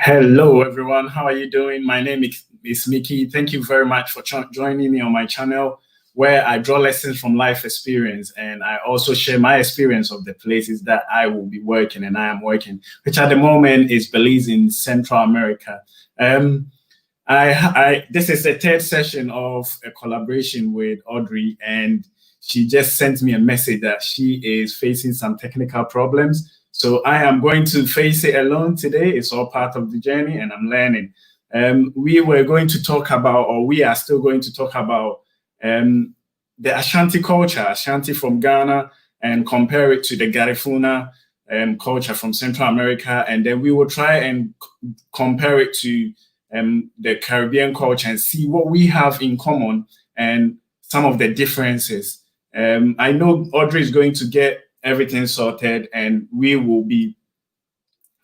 Hello, everyone. How are you doing? My name is Mickey. Thank you very much for joining me on my channel, where I draw lessons from life experience, and I also share my experience of the places that I will be working and I am working, which at the moment is Belize in Central America. This is the third session of a collaboration with Audrey, and she just sent me a message that she is facing some technical problems. So I am going to face it alone today. It's all part of the journey, and I'm learning. We were going to talk about, or we are still going to talk about the Ashanti culture, Ashanti from Ghana, and compare it to the Garifuna culture from Central America. And then we will try and compare it to the Caribbean culture and see what we have in common and some of the differences. I know Audrey is going to get everything sorted and we will be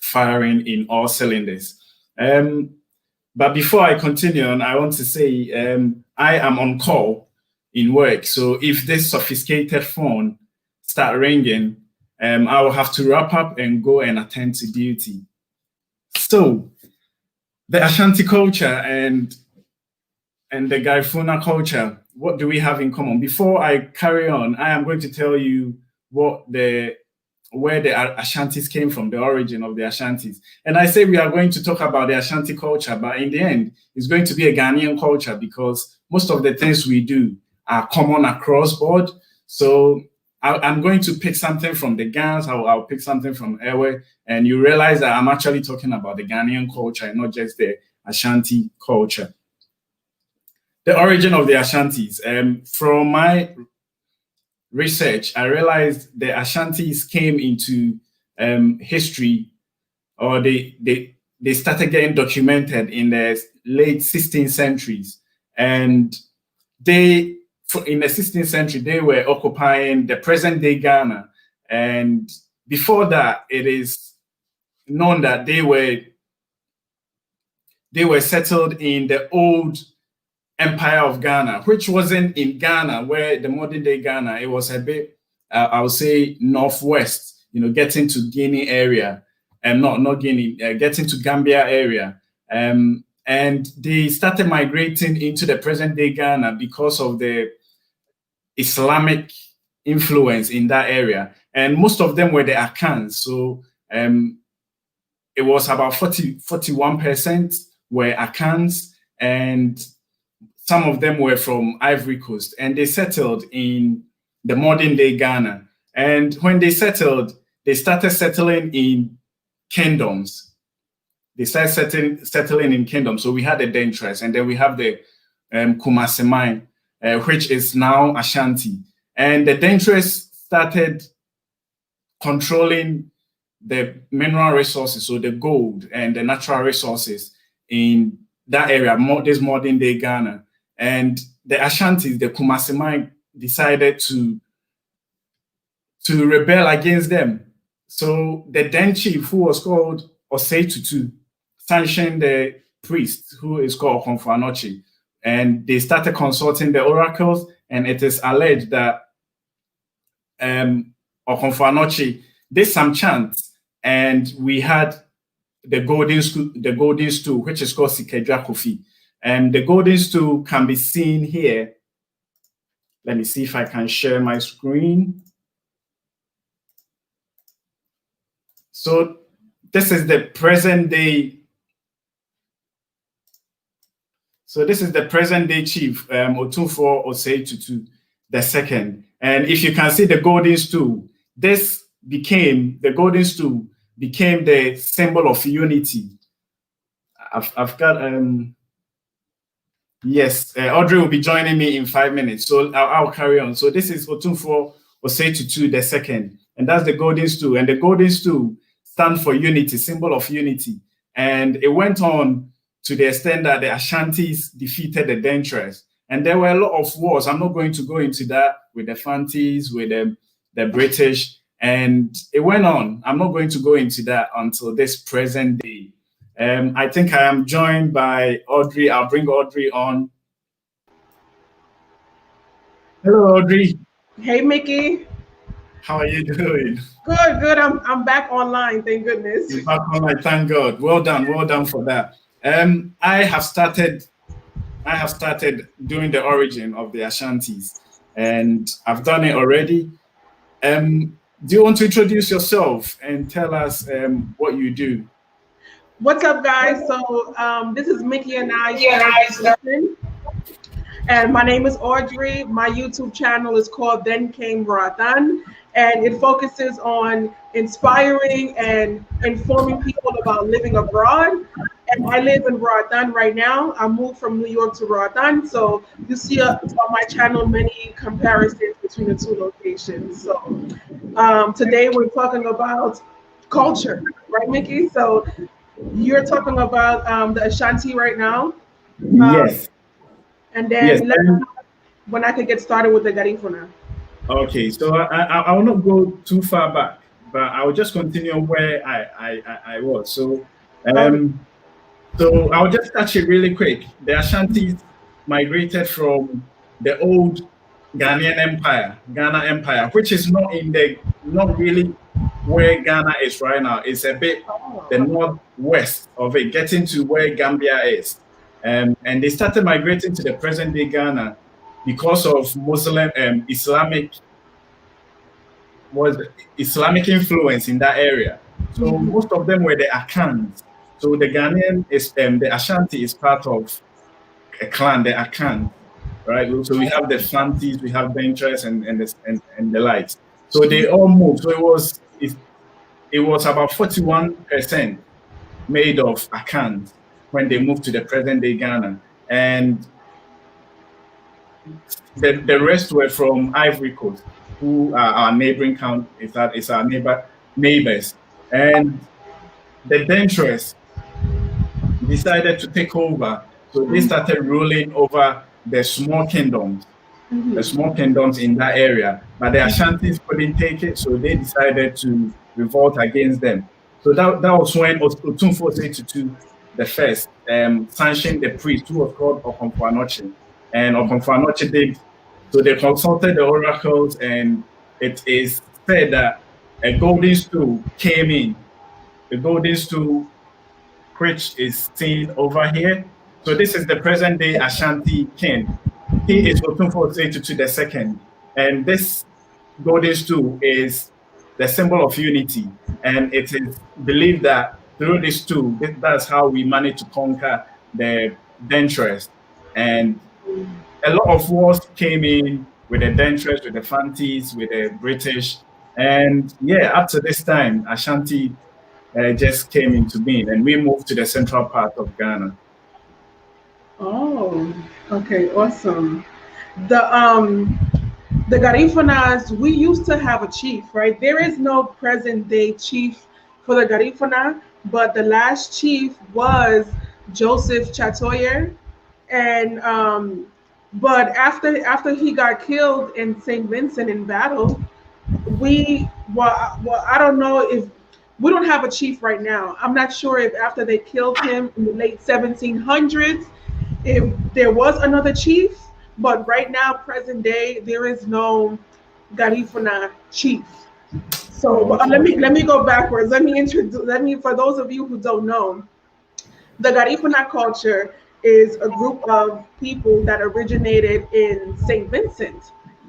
firing in all cylinders. But before I continue on, I want to say I am on call in work. So if this sophisticated phone start ringing, I will have to wrap up and go and attend to duty. So the Ashanti culture and the Garifuna culture, what do we have in common? Before I carry on, I am going to tell you where the Ashantis came from, the origin of the Ashantis. And I say we are going to talk about the Ashanti culture, but in the end, it's going to be a Ghanaian culture because most of the things we do are common across board. So I'm going to pick something from the Ghans, I'll pick something from Ewe, and you realize that I'm actually talking about the Ghanaian culture and not just the Ashanti culture. The origin of the Ashantis. From my research, I realized the Ashantis came into history, or they started getting documented in the late 16th centuries. And in the 16th century, they were occupying the present-day Ghana. And before that, it is known that they were settled in the old Empire of Ghana, which wasn't in Ghana, where the modern-day Ghana, it was a bit, I would say, northwest, getting to Guinea area, and not Guinea, getting to Gambia area. And they started migrating into the present-day Ghana because of the Islamic influence in that area. And most of them were the Akans. So it was about 41% were Akans, and some of them were from Ivory Coast, and they settled in the modern-day Ghana. And when they settled, they started settling in kingdoms. They started settling in kingdoms. So we had the Dentres, and then we have the Kumasemai, which is now Ashanti. And the Dentres started controlling the mineral resources, so the gold and the natural resources in that area, this modern-day Ghana. And the Ashantis, the Kumasemai, decided to rebel against them. So the then chief, who was called Osei Tutu, sanctioned the priest, who is called Okonfo-Anokye, and they started consulting the oracles. And it is alleged that Okonfo-Anokye did some chants, and we had the golden stool, which is called Sikedra Kofi. And the golden stool can be seen here. Let me see if I can share my screen. So this is the present day. So this is the present day chief, Otunfo Osei Tutu II. And if you can see the golden stool, the golden stool became the symbol of unity. I've got yes, Audrey will be joining me in 5 minutes, so I'll carry on. So this is Otunfo Osei Tutu II, and that's the golden stool. And the golden stool stands for unity, symbol of unity. And it went on to the extent that the Ashantis defeated the Dentres. And there were a lot of wars. I'm not going to go into that with the Fantis, with the British, and it went on. I'm not going to go into that until this present day. I think I am joined by Audrey. I'll bring Audrey on. Hello, Audrey. Hey, Mickey. How are you doing? Good, good. I'm back online. Thank goodness. You're back online. Thank God. Well done for that. I have started. I have started doing the origin of the Ashantis, and I've done it already. Do you want to introduce yourself and tell us what you do? What's up, guys? So this is Mickey and I's third season, and my name is Audrey. My YouTube channel is called Then Came Ratan, and it focuses on inspiring and informing people about living abroad. And I live in Ratan right now. I moved from New York to Ratan, so you see on my channel many comparisons between the two locations. So today we're talking about culture, right, Mickey? So you're talking about the Ashanti right now, um, Yes, and yes. then let me know when I can get started with the Garifuna. Okay, so I will not go too far back, but I will just continue where I was. Okay. Um, So I'll just touch it really quick. The Ashantis migrated from the old Ghanaian Empire, Ghana Empire, which is not really where Ghana is right now. It's a bit Oh, the okay. northwest of it, getting to where Gambia is. And they started migrating to the present day Ghana because of Muslim was Islamic influence in that area. So Mhm. most of them were the Akans. So the Ghanaian is the Ashanti is part of a clan, the Akan, right? So we have the Fantis, we have Benchers and the likes. So they all moved. So it was about 41% made of Akans when they moved to the present day Ghana. And the rest were from Ivory Coast, who are our neighboring count is our neighbors. And the Dentress decided to take over. So they started ruling over the Mhm. small kingdoms in that area. But the Ashantis couldn't take it, so they decided to revolt against them. So that was when Otumfo Tutu the first sanctioned the priest who was called Okomfo and Okomfo did. So they consulted the oracles, and it is said that a golden stool came in. The golden stool which is seen over here. So this is the present day Ashanti king. He is Otunfo Tutu the second. And this golden stool is the symbol of unity. And it is believed that through this stool, that's how we manage to conquer the Dentress. And a lot of wars came in with the Dentress, with the Fantis, with the British. And yeah, up to this time, Ashanti just came into being, and we moved to the central part of Ghana. Oh, okay, awesome. The Garifunas, we used to have a chief, right? There is no present day chief for the Garifuna, but the last chief was Joseph Chatoyer, and but after he got killed in Saint Vincent in battle, well, I don't know if we don't have a chief right now. I'm not sure if after they killed him in the late 1700s, if there was another chief, but right now, present day, there is no Garifuna chief. So Oh, okay. let me go backwards. Let me introduce. Let me for those of you who don't know, the Garifuna culture is a group of people that originated in St. Vincent.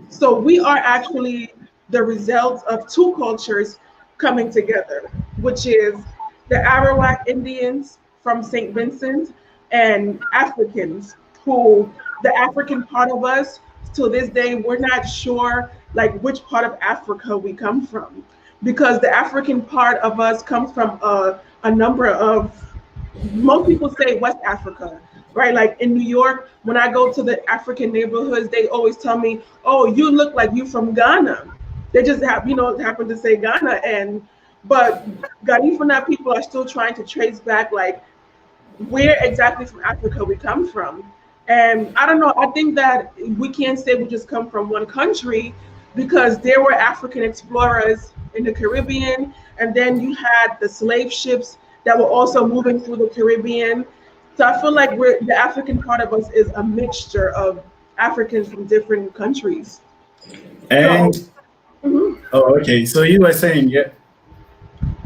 So we are actually the result of two cultures coming together, which is the Arawak Indians from St. Vincent and Africans, who the African part of us, to this day, we're not sure like which part of Africa we come from, because the African part of us comes from a number of, most people say West Africa, right? Like in New York, when I go to the African neighborhoods, they always tell me, "Oh, you look like you from Ghana." They just have, happen to say Ghana, and but Garifuna people are still trying to trace back, like where exactly from Africa we come from. And I don't know. I think that we can't say we just come from one country, because there were African explorers in the Caribbean, and then you had the slave ships that were also moving through the Caribbean. So I feel like the African part of us is a mixture of Africans from different countries. And So, mhm. Oh, okay. So you were saying, yeah.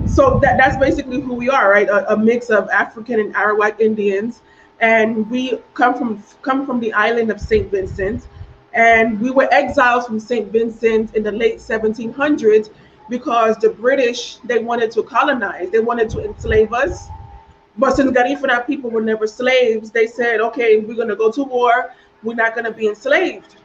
So that's basically who we are, right? A mix of African and Arawak Indians, and we come from the island of Saint Vincent, and we were exiles from Saint Vincent in the late 1700s because the British, they wanted to colonize, they wanted to enslave us. But since Garifuna people were never slaves, they said, okay, we're gonna go to war. We're not gonna be enslaved.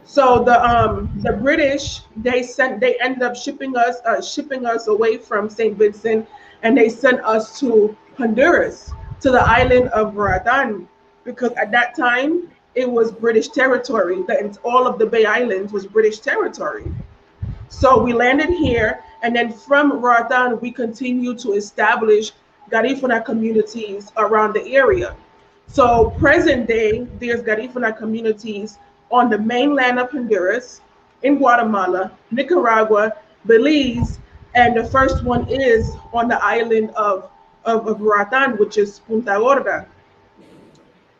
So the British, they ended up shipping us away from Saint Vincent, and they sent us to Honduras, to the island of Roatan, because at that time it was British territory. That all of the Bay Islands was British territory. So we landed here, and then from Roatan we continued to establish Garifuna communities around the area. So present day, there's Garifuna communities on the mainland of Honduras, in Guatemala, Nicaragua, Belize, and the first one is on the island of Roatan, which is Punta Gorda.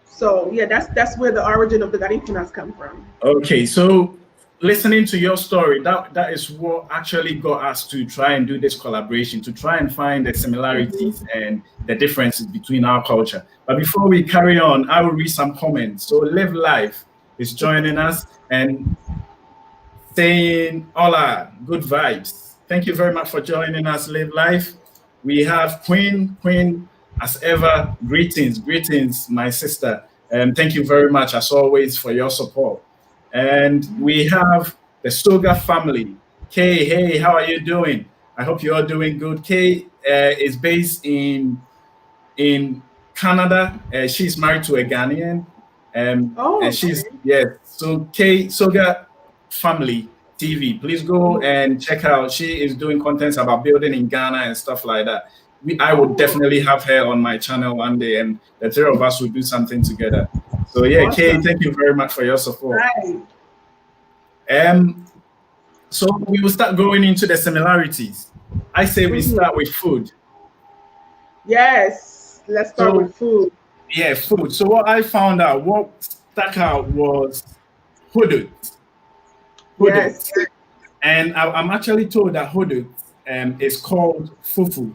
So yeah, that's where the origin of the Garifunas come from. Okay, so listening to your story, that is what actually got us to try and do this collaboration, to try and find the similarities Mhm. and the differences between our culture. But before we carry on, I will read some comments. So Live Life is joining us and saying hola, good vibes. Thank you very much for joining us, Live Life. We have Queen, as ever, greetings, my sister. And thank you very much, as always, for your support. And we have the Soga family. Kay, hey, how are you doing? I hope you're all doing good. Kay is based in Canada. She's married to a Ghanaian. And Oh, she's, okay. yes. So Kay Soga Family TV, please go Mhm. and check out. She is doing contents about building in Ghana and stuff like that. I would Oh, definitely have her on my channel one day, and the three of us will do something together. So yeah, Kay, awesome. thank you very much for your support. Right. Um, so we will start going into the similarities. I say we Mhm. start with food. Yes. Let's start with So food. yeah, food. So what I found out, what stuck out was hudut. Hudut. Yes. And I'm actually told that hudut is called fufu,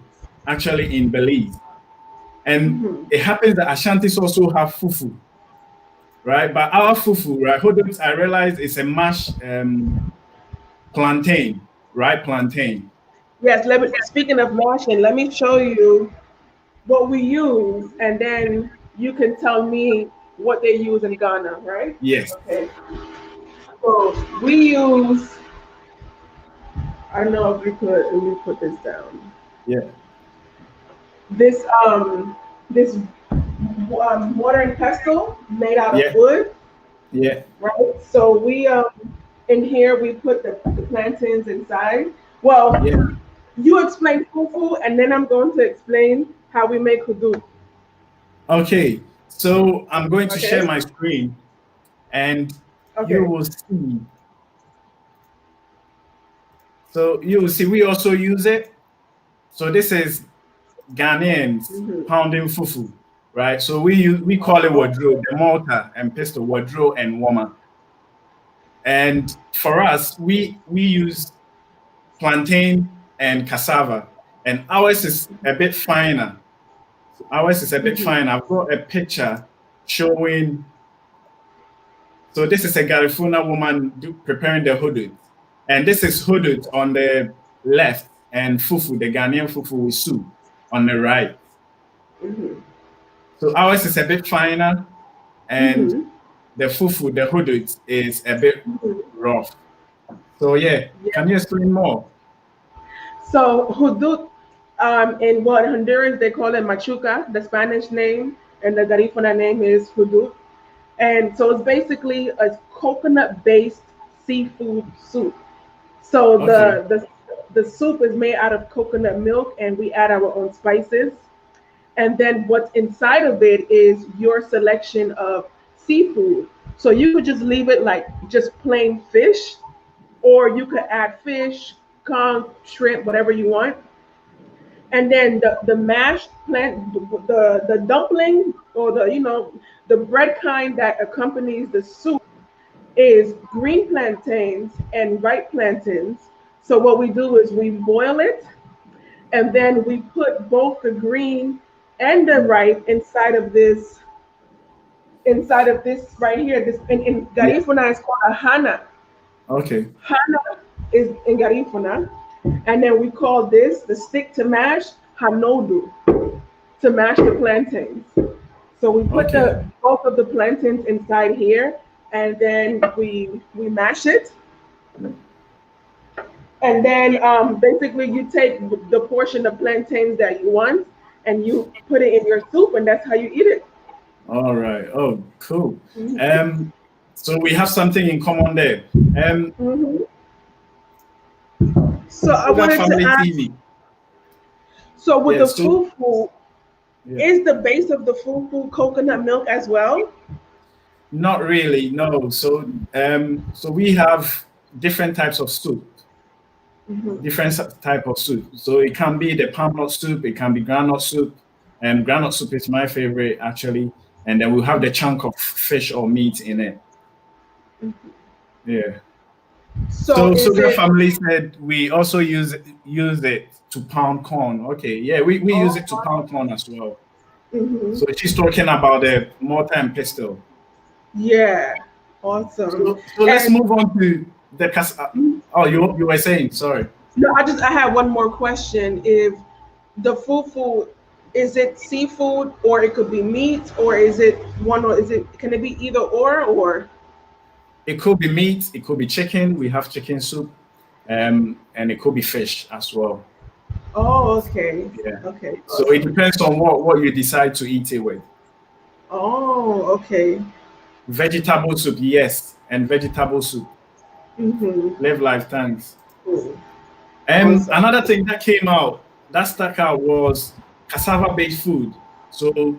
actually in Belize. And Mhm. it happens that Ashantis also have fufu, right? But our fufu, right, hudut, I realized is a mashed plantain, right? Plantain. Yes. Speaking of washing, let me show you what we use, and then you can tell me what they use in Ghana, right? Yes. Okay. So we use. I don't know if you could. Let me put this down. Yeah. This this mortar and pestle made out of Yeah. wood, Yeah. right? So we in here we put the plantains inside. Well, Yeah. you explain fufu, and then I'm going to explain how we make hudud. Okay. So I'm going to Okay. share my screen and you Okay. will see. So you will see we also use it. So this is Ghanaians Mm-hmm. pounding fufu, right? So we call it Oh, wadro, the mortar and pestle, wadro and warmer. And for us, we use plantain and cassava, and ours is a bit finer. So ours is a bit mm-hmm. finer. I've got a picture showing. So this is a Garifuna woman preparing the hudut, and this is hudut on the left, and fufu, the Ghanaian fufu with soup on the right. Mm-hmm. So ours is a bit finer, and Mm-hmm. the fufu, the hudut, is a bit Mm-hmm. rough. So yeah, can Yeah. you explain more? So hudud, in what Honduras they call it machuca, the Spanish name, and the Garifuna name is hudud. And so it's basically a coconut-based seafood soup. So Okay, the soup is made out of coconut milk, and we add our own spices. And then what's inside of it is your selection of seafood. So you could just leave it like just plain fish, or you could add fish, conch, shrimp, whatever you want. And then the mashed plant, the dumpling, or the bread kind that accompanies the soup is green plantains and ripe plantains, So what we do is we boil it, and then we put both the green and the ripe inside of this right here. This in Yeah. Garifuna is called a hana. Okay. Hana is in Garifuna, and then we call this the stick to mash hanodu, to mash the plantains. So we put Okay. the both of the plantains inside here, and then we mash it, and then basically you take the portion of plantains that you want, and you put it in your soup, and that's how you eat it. All right. Oh, cool. Mhm. Um, so we have something in common there. Mhm. So I Sugar wanted to Family ask. TV. So with Yeah. the So fufu, yeah. is the base of the fufu coconut milk as well? Not really. No. So we have different types of soup. Hmm. Different type of soup. So it can be the palm nut soup. It can be groundnut soup. And groundnut soup is my favorite actually. And then we'll have the chunk of fish or meat in it. Yeah. So So is Sugar it? Family said we also use it to pound corn. Okay, yeah, we use Oh, it to pound corn as well. hmm, So she's talking about the mortar and pestle. yeah, awesome. So let's And move on to the oh, you were saying, sorry. no, I have one more question. If the fufu, is it seafood or it could be meat, or is it one, or is it, can it be either or? It could be meat, it could be chicken. We have chicken soup, and it could be fish as well. Oh, okay, Yeah. okay, So it awesome. depends on what you decide to eat it with. Oh, okay. Vegetable soup, yes, and vegetable soup. Mm-hmm. Live life, thanks. Cool. And Awesome. another thing that came out that stuck out was cassava-based food. So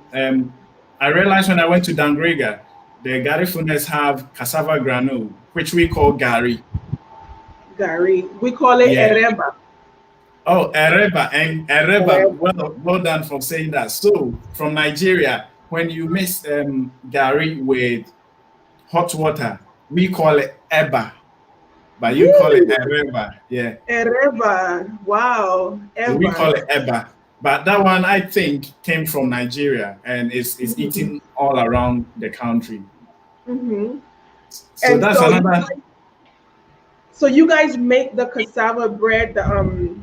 I realized when I went to Dangrega, the Garifunas have cassava granule, which we call gari. Gary, we call it Yeah. ereba. Oh, ereba and ereba. Ereba. Well done for saying that. So from Nigeria, when you mix gari with hot water, we call it eba, but you call it Really? ereba. Yeah. Ereba. Wow. So we call Eba. it eba. But that one, I think, came from Nigeria and is Hmm. eaten all around the country. Hmm. So And that's another. so you guys make the cassava bread, the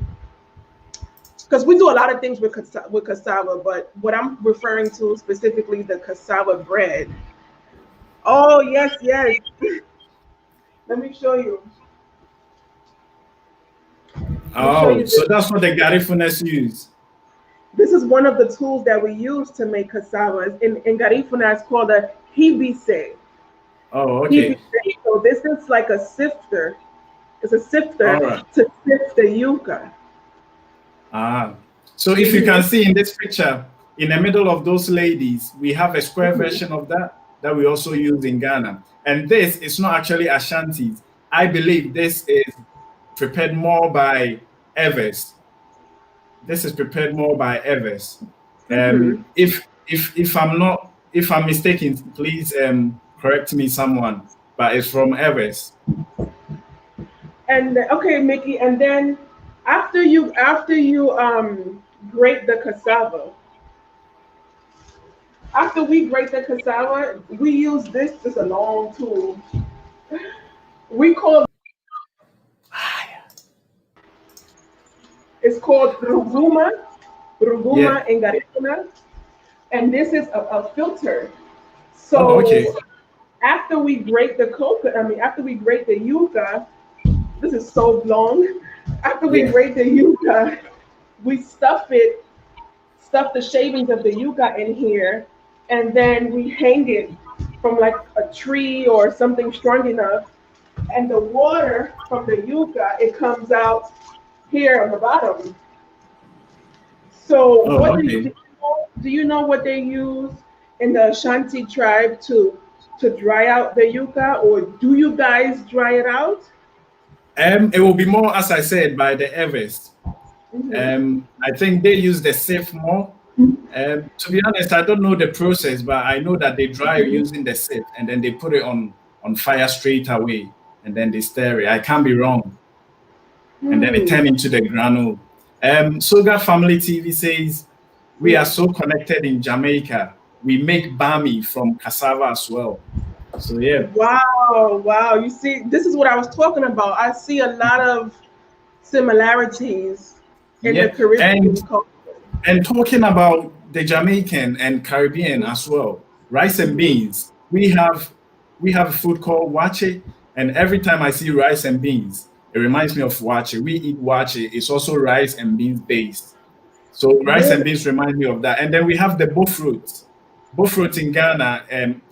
because we do a lot of things with cassava, but what I'm referring to specifically the cassava bread. Oh yes, yes. Let me show you. Let me show Oh, you so this. that's what the Garifunas use. This is one of the tools that we use to make cassava. In Garifuna, it's called a hibise. Oh, okay. Hibise. So this is like a sifter. It's a All sifter right. to sift the yuca. Ah. So if you Hmm. can see in this picture, in the middle of those ladies, we have a square Hmm. version of that we also use in Ghana. And this is not actually Ashantis. I believe this is prepared more by Evers. This is prepared more by Evers. Hmm. If I'm mistaken, please correct me, someone. But it's from Evers. And okay, Mickey, and then after you grate the cassava, after we grate the cassava, we use this. This is a long tool. We call it's called Yeah. ruguma in Garifuna, and this is a filter. Oh, okay. So after we grate the coconut, I mean after we grate the yuca, this is so long. After we Yeah. grate the yuca, we stuff the shavings of the yuca in here, and then we hang it from like a tree or something strong enough. And the water from the yuca, it comes out here on the bottom. So Oh, what okay. do you know what they use in the Ashanti tribe to dry out the yuca, or do you guys dry it out? It will be more, as I said, by the Evers. Hmm. I think they use the sieve more. To be honest, I don't know the process, but I know that they dry using the sieve and then they put it on fire straight away and then they stir it. I can't be wrong. and then it turned into the granule. Soga Family TV says, we are so connected in Jamaica. We make bami from cassava as well. So yeah. Wow, wow. You see, this is what I was talking about. I see a lot of similarities in the Yeah. Caribbean culture. And talking about the Jamaican and Caribbean as well, rice and beans. We have a food called wache, and every time I see rice and beans, it reminds me of wache. We eat wache. It's also rice and beans based. So rice and Really? beans remind me of that. And then we have the bofrot. Bofrot in Ghana,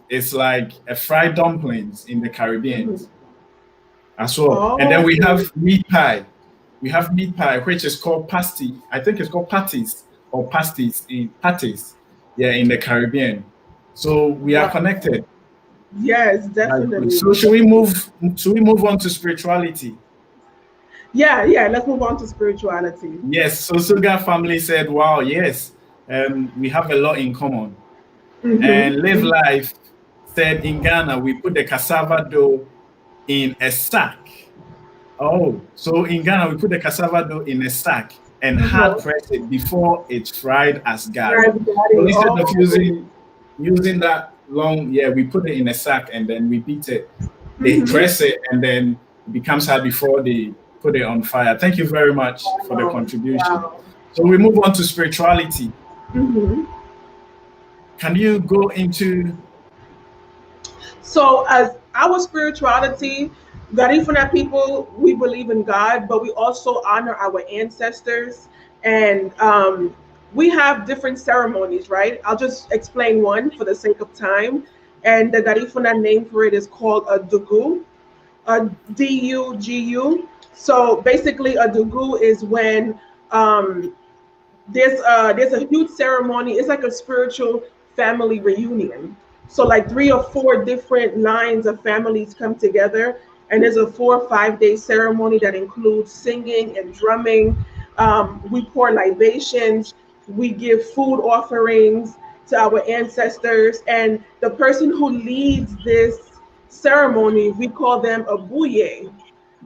it's like a fried dumplings in the Caribbean Mhm. as well. And then Oh, we have meat pie. We have meat pie, which is called pasty. I think it's called patties or pasties in patties. Yeah, in the Caribbean. So we are wow. connected. Yes, That's good. definitely. So should we move? Should we move on to spirituality? Yeah, yeah. Let's move on to spirituality. Yes. So Suga family said, "Wow, yes, we have a lot in common." And Live Mm-hmm. Life said, "In Ghana, we put the cassava dough in a sack." Oh, so in Ghana, we put the cassava dough in a sack and hard Uh-huh. press it before it's fried as gari. So Everybody. instead of Oh. using that long, yeah, we put it in a sack and then we beat it. They Mm-hmm. press it and then it becomes hard before they put it on fire. Thank you very much for the Wow. contribution. Wow. So we move on to spirituality. Mm-hmm. Can you go into So, as our spirituality, Garifuna people, we believe in God, but we also honor our ancestors. And we have different ceremonies, right? I'll just explain one for the sake of time. And the Garifuna name for it is called a Dugu, a Dugu. So, basically, a Dugu is when there's a huge ceremony. It's like a spiritual family reunion. So like 3 or 4 different lines of families come together, and there's a 4 or 5 day ceremony that includes singing and drumming. We pour libations. We give food offerings to our ancestors, and the person who leads this ceremony, we call them a buye.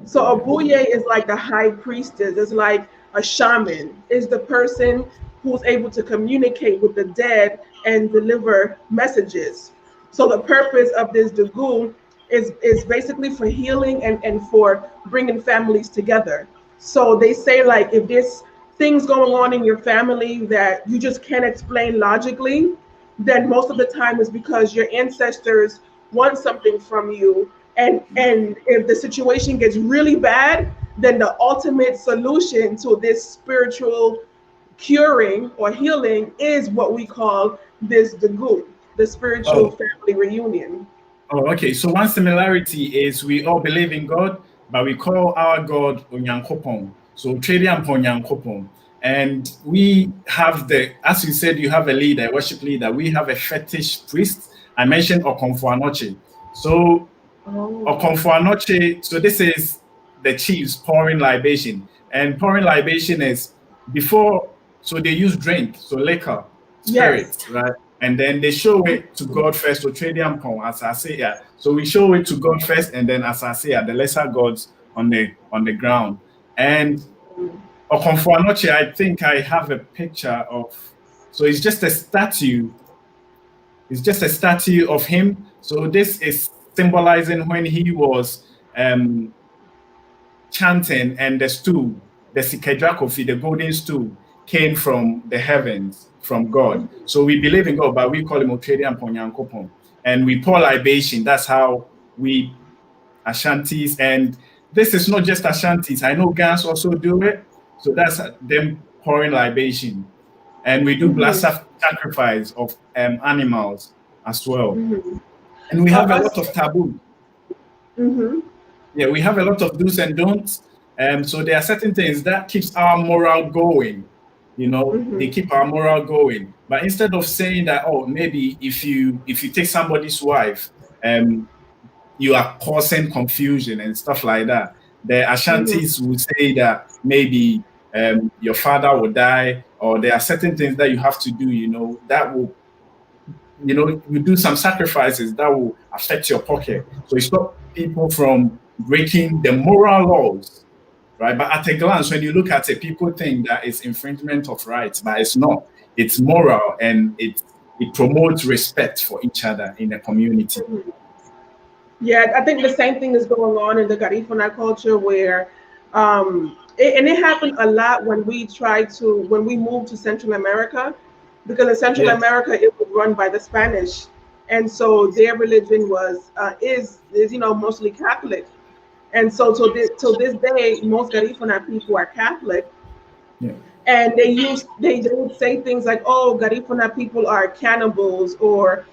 So a buye is like the high priestess. It's like a shaman. Is the person who's able to communicate with the dead and deliver messages. So the purpose of this dugu is basically for healing and for bringing families together. So they say like if there's things going on in your family that you just can't explain logically, then most of the time is because your ancestors want something from you, and if the situation gets really bad, then the ultimate solution to this spiritual curing or healing is what we call this the good, the spiritual oh family reunion. Oh, okay. So one similarity is we all believe in God, but we call our God Onyankopon. So Tradian Ponyankopon. And we have as you said, you have a leader, a worship leader. We have a fetish priest. I mentioned Okonfuanoche. So Oh, Okonfuanoche, so this is the chiefs pouring libation. And pouring libation is before, so they use drink, so liquor, yes. spirits, right? And then they show it to God first, to Tradian Pong, as I say, yeah. So we show it to God first, and then as I say, yeah, the lesser gods on the ground. And Okonfuanoche, I think I have a picture of, so it's just a statue. It's just a statue of him. So this is symbolizing when he was chanting, and the stool, the Sikedra Kofi, the golden stool, came from the heavens, from God. So we believe in God, but we call him Otredi and Ponyankopon. And we pour libation. That's how we Ashantis. And this is not just Ashantis. I know Gans also do it. So that's them pouring libation. And we do blood Mm-hmm. sacrifice of animals as well. Mm-hmm. And we have a lot Us. of taboo. Mm-hmm. Yeah, we have a lot of do's and don'ts. So there are certain things that keeps our moral going. They Mm-hmm. keep our moral going. But instead of saying that, oh, maybe if you take somebody's wife, you are causing confusion and stuff like that. The Mm-hmm. Ashantis will say that maybe your father will die, or there are certain things that you have to do. That will you do some sacrifices that will affect your pocket. So it stops people from breaking the moral laws, right? But at a glance, when you look at it, people think that it's infringement of rights, but it's not. It's moral, and it promotes respect for each other in the community. Yeah, I think the same thing is going on in the Garifuna culture where, and it happened a lot when we moved to Central America, because in Central Yes. America it was run by the Spanish, and so their religion is mostly Catholic, and so till this day most Garifuna people are Catholic, Yeah. and they would say things like, "Oh, Garifuna people are cannibals," or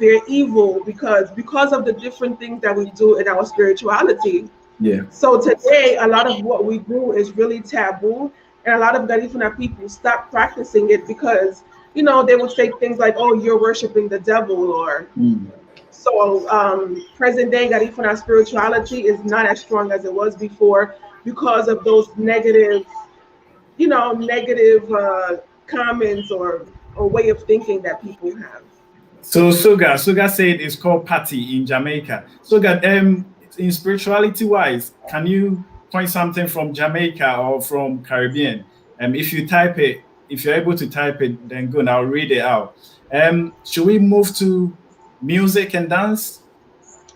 they're evil because of the different things that we do in our spirituality. Yeah. So today, a lot of what we do is really taboo, and a lot of Garifuna people stop practicing it because they would say things like, "Oh, you're worshiping the devil," or Mm. so. Present day Garifuna spirituality is not as strong as it was before because of those negative comments or way of thinking that people have. So Suga said it's called party in Jamaica. Suga, in spirituality wise, can you point something from Jamaica or from Caribbean? If you type it, if you're able to type it, then good. I'll read it out. Should we move to music and dance?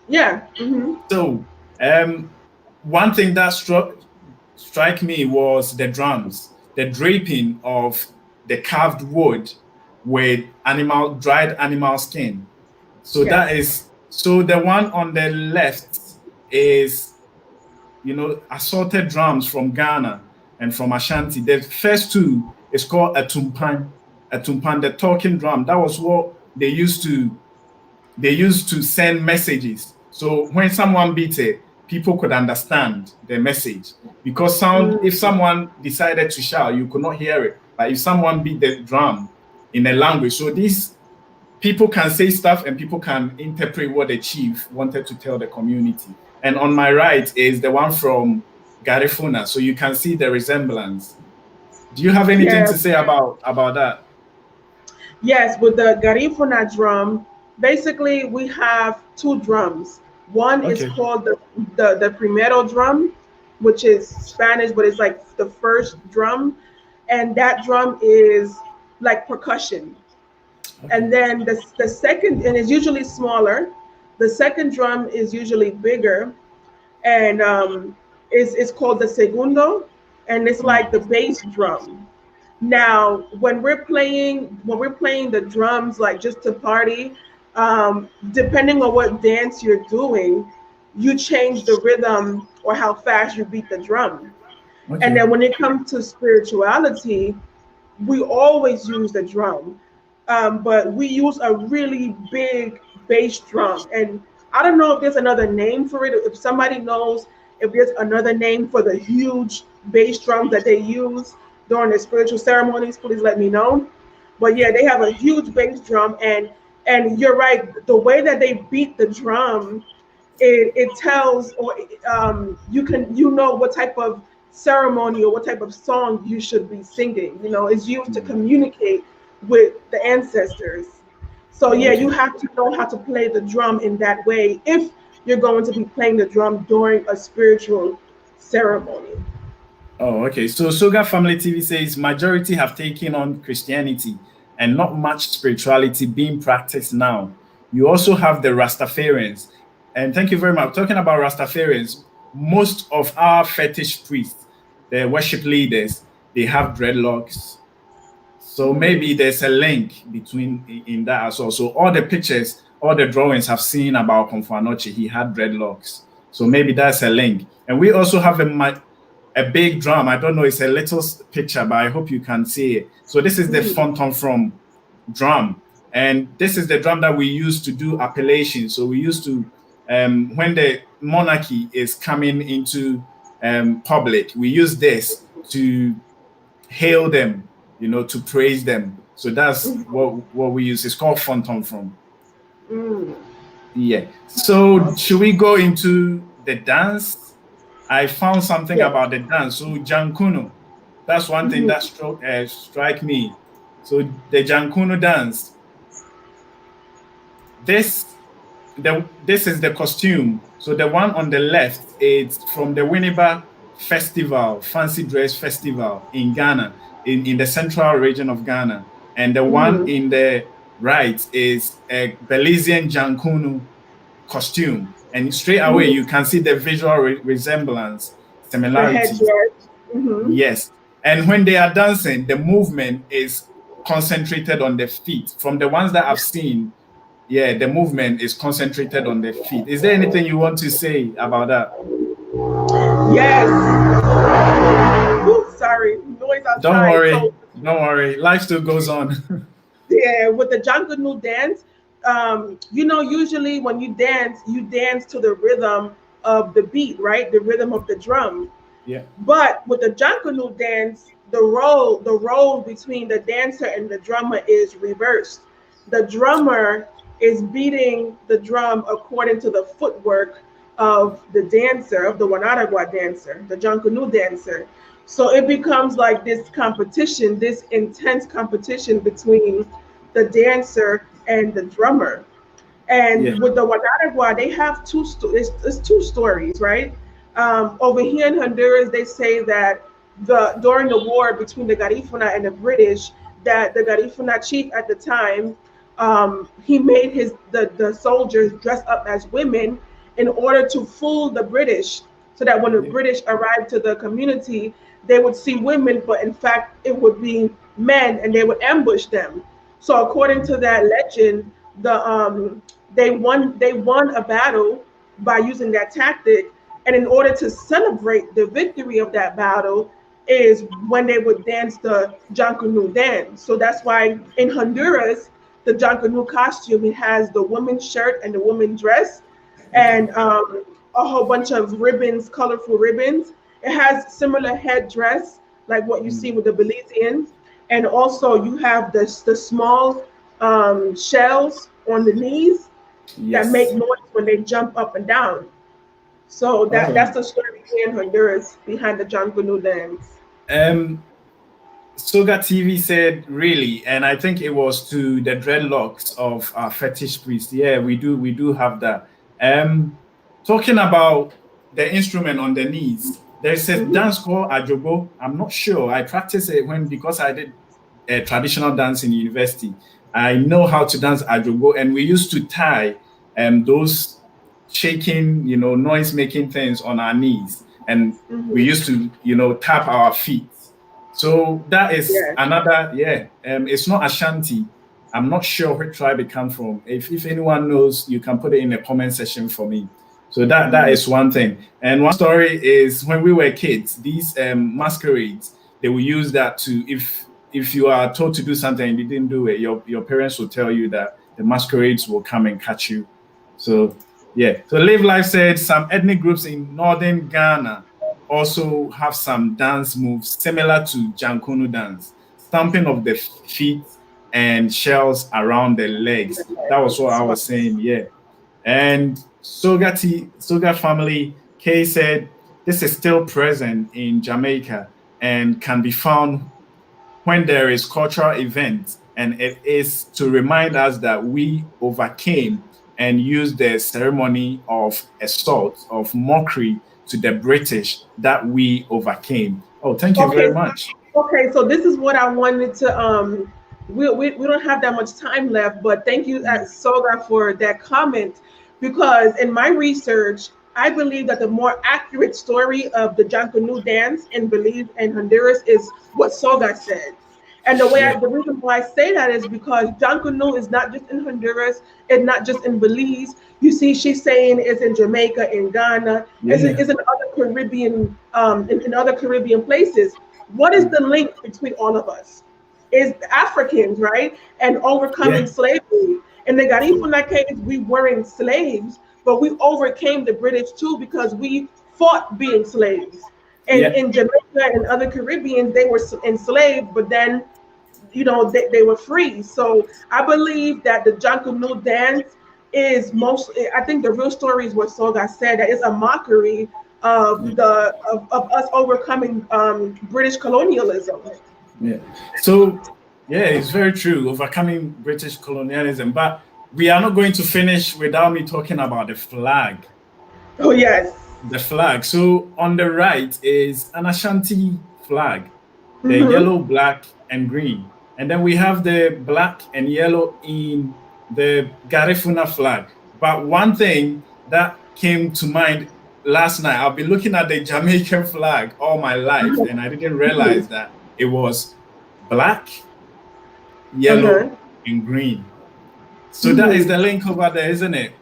Yeah. Hmm. So, one thing that strike me was the drums, the draping of the carved wood with dried animal skin. So that Yes. is so the one on the left is assorted drums from Ghana and from Ashanti. The first two is called a tumpan, the talking drum. That was what they used to send messages. So when someone beat it, people could understand the message. Because if Mm. someone decided to shout, you could not hear it. But if someone beat the drum in a language, so these people can say stuff and people can interpret what the chief wanted to tell the community. And on my right is the one from Garifuna, so you can see the resemblance. Do you have anything Yeah. to say about that? Yes, with the Garifuna drum, basically we have two drums. One is Okay. called the primero drum, which is Spanish, but it's like the first drum, and that drum is like percussion. Okay. And then the second, and it's usually smaller. The second drum is usually bigger, and it's called the segundo, and it's like Mm. the bass drum. Now, when we're playing the drums, like just to party, depending on what dance you're doing, you change the rhythm or how fast you beat the drum. And Okay. then when it comes to spirituality, we always use the drum, but we use a really big bass drum. And I don't know if there's another name for it. If somebody knows if there's another name for the huge bass drums that they use during the spiritual ceremonies, please let me know. But yeah, they have a huge bass drum, and you're right. The way that they beat the drum, it tells, or you know what type of ceremony or what type of song you should be singing. It's used to Mm. communicate with the ancestors. So Oh, yeah, you okay. have to know how to play the drum in that way if you're going to be playing the drum during a spiritual ceremony. Oh, okay. So Soga Family TV says majority have taken on Christianity and not much spirituality being practiced now. You also have the Rastafarians. And thank you very much. Talking about Rastafarians, most of our fetish priests, the worship leaders, they have dreadlocks. So maybe there's a link between in that as well. So all the pictures, all the drawings I've seen about Konfanochi, he had dreadlocks. So maybe that's a link. And we also have a big drum. I don't know, it's a little picture, but I hope you can see it. So this is the Mhm. Fonton from drum. And this is the drum that we use to do appellation. So we used to, when the monarchy is coming into public, we use this to hail them, to praise them. So that's Mhm. what we use. It's called Fonton from. Mm. Yeah. So Awesome. should we go into the dance? I found something Yes. about the dance. So Jankuno, that's one thing Mhm. that strike me. So the Jankuno dance, this this is the costume. So the one on the left, it's from the Winneba festival, fancy dress festival in Ghana, in the central region of Ghana. And the one in the right is a Belizean Jankunu costume. And straight away, you can see the visual resemblance, The similarities. headdress. Yes. And when they are dancing, the movement is concentrated on the feet. From the ones that I've seen, yeah, the movement is concentrated on the feet. Is there anything you want to say about that? Yes. Ooh, sorry, noise outside. Don't worry. So, don't worry. Life still goes on. Yeah, with the Jankunu dance, usually when you dance to the rhythm of the beat, right? The rhythm of the drum. Yeah. But with the Jankunu dance, the role between the dancer and the drummer is reversed. The drummer is beating the drum according to the footwork of the dancer, of the Wanaragwa dancer, the Jankunu dancer. So it becomes like this competition, this intense competition between the dancer and the drummer. And with the Wanaragwa, they have it's two stories, right? Over here in Honduras, they say that during the war between the Garifuna and the British, that the Garifuna chief at the time, he made the soldiers dress up as women in order to fool the British, so that when the British arrived to the community, they would see women, but in fact it would be men, and they would ambush them. So according to that legend, they won a battle by using that tactic, and in order to celebrate the victory of that battle is when they would dance the Jankunu dance. So that's why in Honduras, the Jankunu costume, it has the woman's shirt and the woman's dress, and a whole bunch of ribbons, colorful ribbons. It has similar headdress like what you see with the Belizeans, and also you have the small shells on the knees that make noise when they jump up and down. So that's the story in Honduras behind the Jankunu dance. Soga TV said, really, and I think it was to the dreadlocks of our fetish priest. Yeah, we do have that. Talking about the instrument on the knees, there's a dance called ajobo. I'm not sure. I practiced it because I did traditional dance in university. I know how to dance ajobo, and we used to tie those shaking, noise-making things on our knees, and we used to, tap our feet. So that is another, it's not Ashanti. I'm not sure where tribe it comes from. If anyone knows, you can put it in the comment section for me. So that is one thing. And one story is when we were kids, these masquerades, they will use that to, if you are told to do something and you didn't do it, your parents will tell you that the masquerades will come and catch you. So yeah. So Live Life said some ethnic groups in northern Ghana also have some dance moves similar to Jankunu dance, stamping of the feet and shells around the legs. That was what I was saying, yeah. And Soga family, Kay said, this is still present in Jamaica and can be found when there is cultural events, and it is to remind us that we overcame and used the ceremony of assault, of mockery to the British that we overcame. Oh, thank you very much. Okay, so this is what I wanted to, we don't have that much time left, but thank you, Soga, for that comment, because in my research, I believe that the more accurate story of the Jankunu dance in Belize and Honduras is what Soga said. And the reason why I say that is because Jankunu is not just in Honduras, it's not just in Belize. You see, she's saying it's in Jamaica, in Ghana, it's in other Caribbean, in other Caribbean places. What is the link between all of us? Is Africans, right? And overcoming slavery. In the Garifuna case, we weren't slaves, but we overcame the British too because we fought being slaves. And in Jamaica and other Caribbeans, they were enslaved, but then, they were free. So I believe that the Jankunu dance is mostly, I think the real story is what Soga said, that it's a mockery of of us overcoming British colonialism. Yeah. So it's very true, overcoming British colonialism. But we are not going to finish without me talking about the flag. Oh yes. the flag. So on the right is an Ashanti flag, the Mm-hmm. yellow, black, and green. And then we have the black and yellow in the Garifuna flag. But one thing that came to mind last night, I've been looking at the Jamaican flag all my life, and I didn't realize that it was black, Uh-huh. yellow, and green. So that is Mm-hmm. the link over there, isn't it?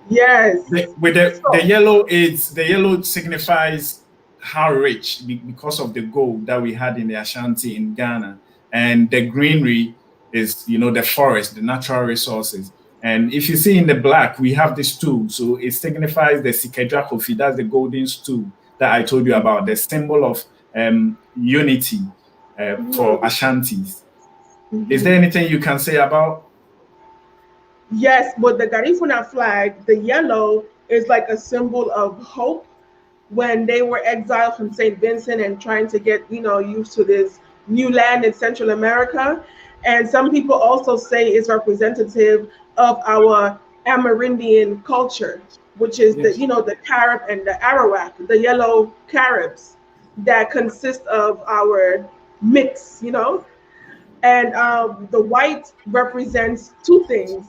Yes. With the So, yellow, it's the yellow signifies how rich because of the gold that we had in the Ashanti in Ghana, and the greenery is the forest, the natural resources. And if you see in the black, we have this stool, so it signifies the Sikedra Kofi. That's the golden stool that I told you about, the symbol of unity for mhm, Ashantis. Is there mhm. anything you can say about? Yes, but the Garifuna flag, the yellow is like a symbol of hope when they were exiled from St. Vincent and trying to get, used to this new land in Central America. And some people also say it's representative of our Amerindian culture, which is Yes. the Carib and the Arawak, the yellow Caribs that consist of our mix. And the white represents two things.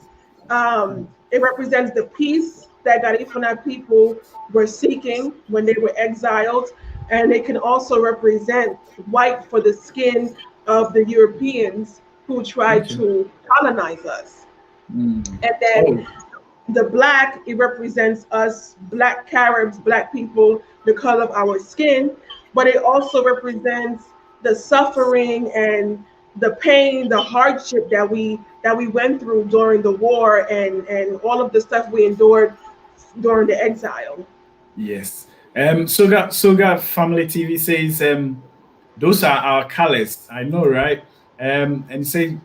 It represents the peace that Garifuna people were seeking when they were exiled, and it can also represent white for the skin of the Europeans who tried Okay. to colonize us. Mm. And then Oh, the black, it represents us black Caribs, black people, the color of our skin, but it also represents the suffering and the pain, the hardship that we went through during the war and all of the stuff we endured during the exile. yes. Soga Family TV says those are our colors. I know, right? And say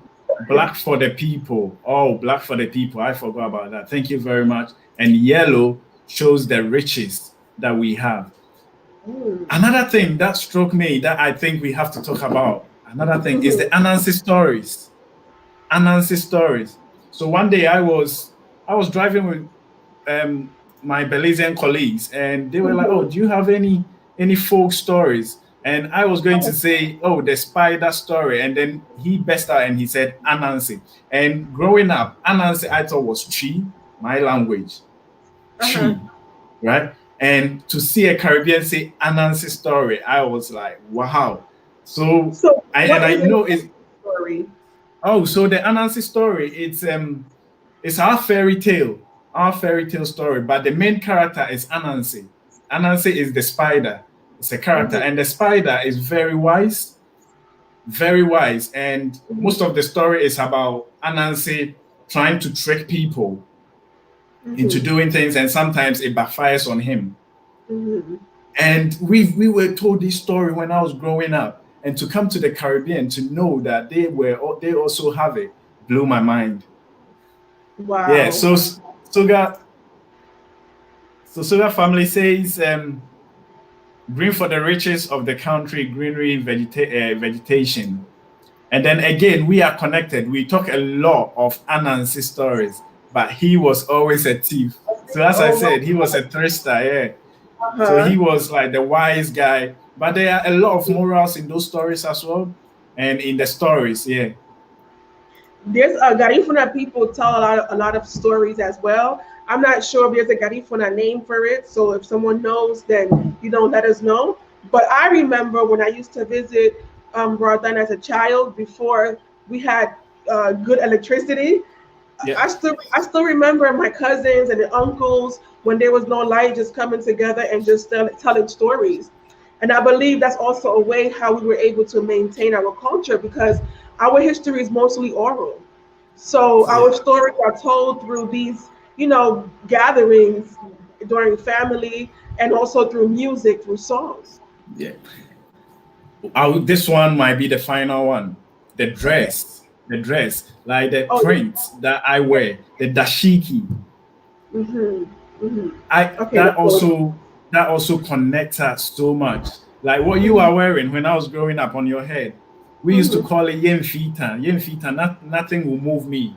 black for the people. Oh, black for the people. I forgot about that. Thank you very much. And yellow shows the riches that we have. Mm. Another thing that struck me that I think we have to talk about. Another thing is the Mhm. Anansi stories. Anansi stories. So one day I was driving with my Belizean colleagues, and they were like, "Oh, Mhm. do you have any folk stories?" And I was going to say, "Oh, the spider story," and then he burst out and he said, "Anansi." And growing up, Anansi I thought was tree, my language, Uh-huh. tree, right? And to see a Caribbean say Anansi story, I was like, "Wow!" So So and what I is an know it's story? so the Anansi story, it's our fairy tale story, but the main character is Anansi. Anansi is the spider. It's a character, Mhm. and the spider is very wise, and most Mhm. of the story is about Anansi trying to trick people into Mhm. doing things, and sometimes it backfires on him. Mhm. And we were told this story when I was growing up, and to come to the Caribbean to know that they also have it blew my mind. Yeah, Wow. Sugar Sugar family says green for the riches of the country, greenery, vegetation. And then again, we are connected. We talk a lot of Anansi stories, but he was always a thief. So as I Oh said, he was my. a thirster, yeah. So Uh-huh. he was like the wise guy. But there are a lot of morals in those stories as well. And in the stories, yeah. There's a Garifuna people tell a lot of stories as well. I'm not sure if there's a Garifuna name for it, so if someone knows, then let us know. But I remember when I used to visit Rodan as a child before we had good electricity. Yeah. I still remember my cousins and the uncles when there was no light, just coming together and just telling stories. And I believe that's also a way how we were able to maintain our culture because our history is mostly oral. So Yeah. our stories are told through these, gatherings during family and also through music, through songs. Yeah. This one might be the final one. The Okay. dress, the dress, like the Oh, print that I wear, the dashiki. mm-hmm. Mm-hmm. I Okay. that also connects us so much. Like what you Mm-hmm. are wearing when I was growing up on your head, we used to Mm-hmm. call it yen fita. Yen fita, nothing will move me.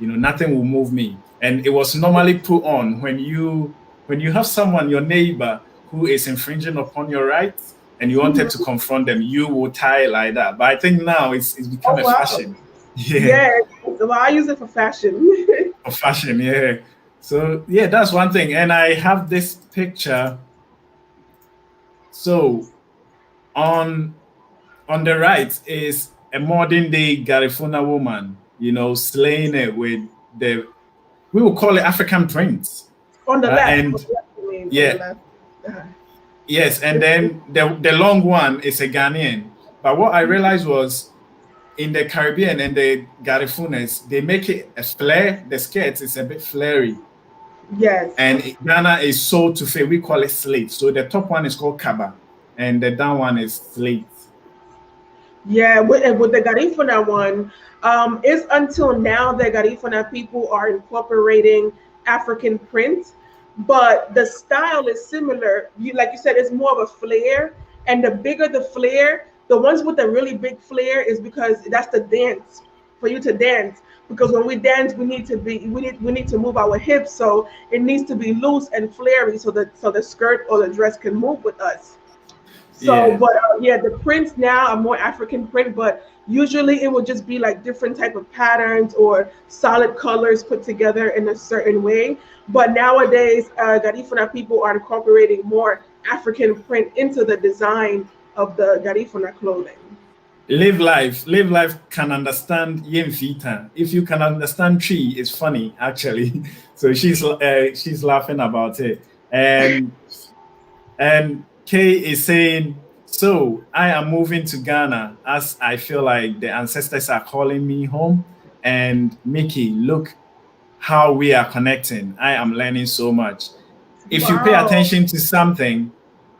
Nothing will move me. And it was normally put on when you when you have someone, your neighbor, who is infringing upon your rights and you wanted to confront them, you will tie it like that. But I think now it's become Oh a wow. fashion. Yeah, Yeah. Well, I use it for fashion. a fashion. Yeah. So yeah, that's one thing. And I have this picture. So on on the right is a modern day Garifuna woman, slaying it with the we will call it African prints, On the right? left. On And the left, you mean, on the yeah, left. Uh-huh. yes, and then the long one is a Ghanaian. But what I realized was in the Caribbean and the Garifunas, they make it a flare. The skirt is a bit flary, Yes. and Ghana is so to say we call it slate. So the top one is called kaba, and the down one is slate. Yeah, with the Garifuna one, it's until now that Garifuna people are incorporating African print, but the style is similar. Like you said, it's more of a flare, and the bigger the flare, the ones with the really big flare is because that's the dance for you to dance. Because when we dance, we need to move our hips, so it needs to be loose and flary, so the skirt or the dress can move with us. So, Yeah. but yeah, the prints now are more African print, but usually it will just be like different type of patterns or solid colors put together in a certain way. But nowadays, Garifuna people are incorporating more African print into the design of the Garifuna clothing. Live life can understand Yemfita. If you can understand tree, it's funny actually. So she's laughing about it. And Kay is saying, so I am moving to Ghana as I feel like the ancestors are calling me home. And Mickey, look how we are connecting. I am learning so much. If you pay Wow. attention to something,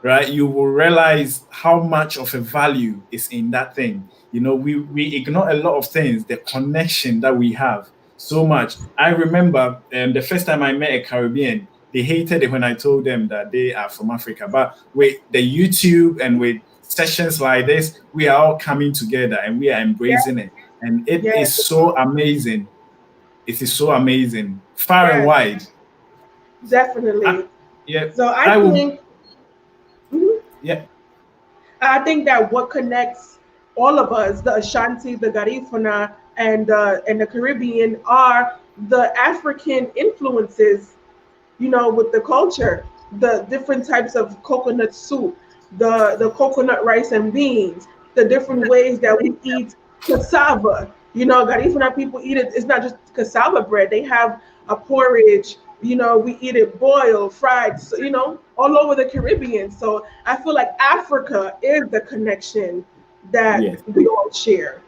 right, you will realize how much of a value is in that thing. We ignore a lot of things, the connection that we have so much. I remember the first time I met a Caribbean, they hated it when I told them that they are from Africa. But with the YouTube and with sessions like this, we are all coming together and we are Yeah. embracing it. And it Yes. is so amazing. It is so amazing, far and Yes. wide. I, Definitely. yeah, So I I will. think. Mhm. Yeah, I think that what connects all of us, the Ashanti, the Garifuna, and the Caribbean, are the African influences. With the culture, the different types of coconut soup, the coconut rice and beans, the different ways that we eat cassava. Garifuna people eat it. It's not just cassava bread. They have a porridge. We eat it boiled, fried. So, all over the Caribbean. So I feel like Africa is the connection that yes, we all share.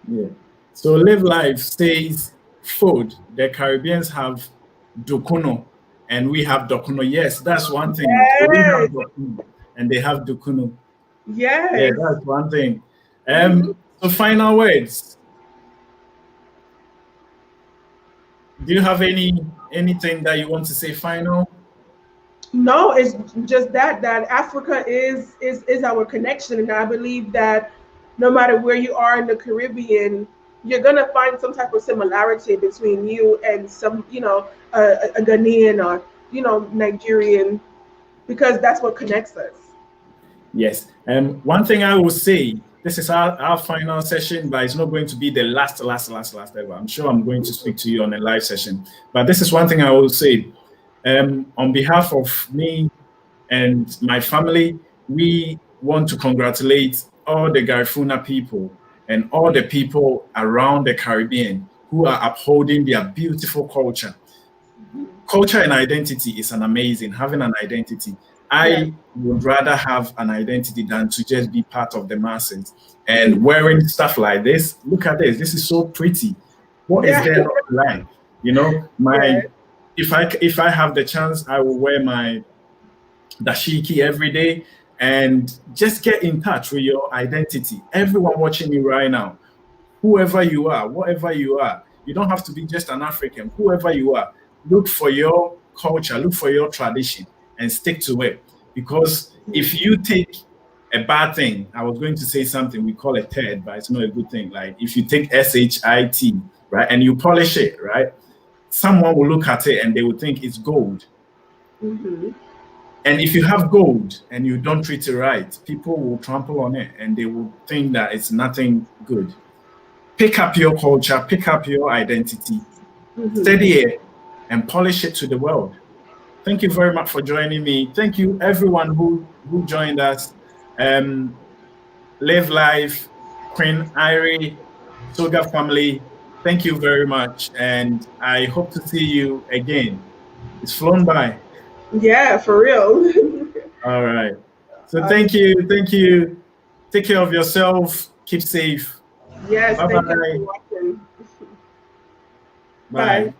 yeah. So live life says food. The Caribbeans have dukuno, and we have dokuno. Yes, that's one thing. So we have Yes, dokuno, and they have dukuno. Yeah, yes. that's one thing. Mhm. So final words. Do you have anything that you want to say final? No, it's just that Africa is our connection, and I believe that no matter where you are in the Caribbean, you're gonna find some type of similarity between you and some, a Ghanaian or Nigerian, because that's what connects us. Yes. One thing I will say, this is our final session, but it's not going to be the last ever. I'm sure I'm going to speak to you on a live session. But this is one thing I will say. On behalf of me and my family, we want to congratulate all the Garifuna people and all the people around the Caribbean who are upholding their beautiful culture. Culture and identity is an amazing, having an identity. Yeah. I would rather have an identity than to just be part of the masses. And wearing stuff like this, look at this. This is so pretty. What is Yeah. there not to like? My Yeah. if I have the chance, I will wear my dashiki every day and just get in touch with your identity. Everyone watching me right now, whoever you are, whatever you are, you don't have to be just an African. Whoever you are, look for your culture, look for your tradition, and stick to it. Because if you take a bad thing, I was going to say something we call it TED, but it's not a good thing. Like if you take SHIT, right, and you polish it, right, someone will look at it and they will think it's gold. Mm-hmm. And if you have gold and you don't treat it right, people will trample on it and they will think that it's nothing good. Pick up your culture, pick up your identity, Mm-hmm. steady it, and polish it to the world. Thank you very much for joining me. Thank you, everyone who joined us. Live Life, Queen Irie, Soga family. Thank you very much, and I hope to see you again. It's flown by. Yeah, for real. All right. So Um, thank you. Take care of yourself. Keep safe. yes, Bye thank you for bye. watching. Bye. Bye.